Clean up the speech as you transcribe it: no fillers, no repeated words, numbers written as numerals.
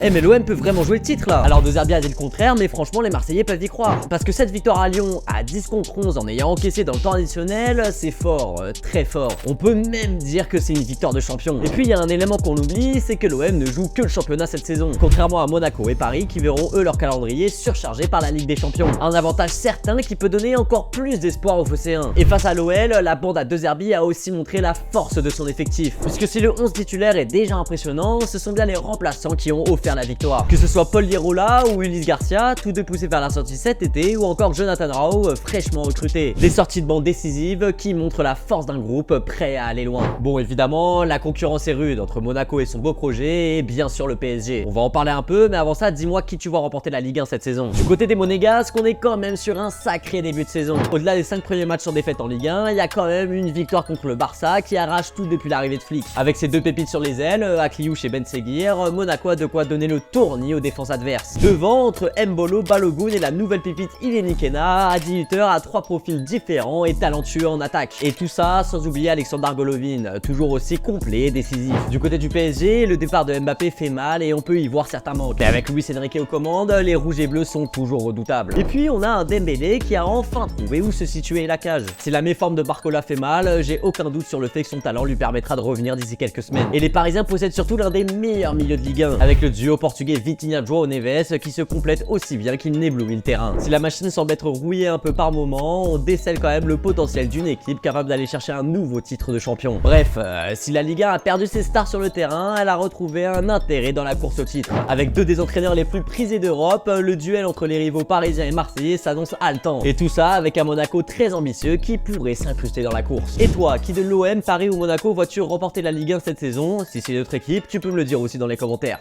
Eh mais l'OM peut vraiment jouer le titre là. Alors De Zerbi a dit le contraire, mais franchement les Marseillais peuvent y croire. Parce que cette victoire à Lyon à 10 contre 11 en ayant encaissé dans le temps additionnel, c'est fort, très fort. On peut même dire que c'est une victoire de champion. Et puis il y a un élément qu'on oublie, c'est que l'OM ne joue que le championnat cette saison. Contrairement à Monaco et Paris qui verront eux leur calendrier surchargé par la Ligue des Champions. Un avantage certain qui peut donner encore plus d'espoir aux Phocéens. Et face à l'OL, la bande à De Zerbi a aussi montré la force de son effectif. Puisque si le 11 titulaire est déjà impressionnant, ce sont bien les remplaçants qui ont offert la victoire. Que ce soit Paul Lirola ou Ulysse Garcia, tous deux poussés vers la sortie cet été, ou encore Jonathan Rao, fraîchement recruté. Des sorties de banc décisives qui montrent la force d'un groupe prêt à aller loin. Bon, évidemment, la concurrence est rude entre Monaco et son beau projet, et bien sûr le PSG. On va en parler un peu, mais avant ça, dis-moi qui tu vois remporter la Ligue 1 cette saison. Du côté des Monégasques, on est quand même sur un sacré début de saison. Au-delà des 5 premiers matchs sans défaite en Ligue 1, il y a quand même une victoire contre le Barça qui arrache tout depuis l'arrivée de Flick. Avec ses deux pépites sur les ailes, Akliouche et Ben Seguir, Monaco a de quoi donner le tournis aux défenses adverses. Devant, entre Mbolo, Balogun et la nouvelle pépite Ileni Kena, Adi Hütter a 3 profils différents et talentueux en attaque. Et tout ça sans oublier Alexander Golovin, toujours aussi complet et décisif. Du côté du PSG, le départ de Mbappé fait mal et on peut y voir certains manques. Mais avec Luis Enrique aux commandes, les rouges et bleus sont toujours redoutables. Et puis on a un Dembélé qui a enfin trouvé où se situer la cage. Si la méforme de Barcola fait mal, j'ai aucun doute sur le fait que son talent lui permettra de revenir d'ici quelques semaines. Et les Parisiens possèdent surtout l'un des meilleurs milieux de Ligue 1, avec le duo portugais Vitinha João Neves qui se complète aussi bien qu'il n'éblouit le terrain. Si la machine semble être rouillée un peu par moment, on décèle quand même le potentiel d'une équipe capable d'aller chercher un nouveau titre de champion. Bref, si la Ligue 1 a perdu ses stars sur le terrain, elle a retrouvé un intérêt dans la course au titre. Avec deux des entraîneurs les plus prisés d'Europe, le duel entre les rivaux parisiens et marseillais s'annonce haletant. Et tout ça avec un Monaco très ambitieux qui pourrait s'incruster dans la course. Et toi, qui de l'OM, Paris ou Monaco vois-tu remporter la Ligue 1 cette saison? Si c'est notre équipe, tu peux me le dire aussi dans les commentaires.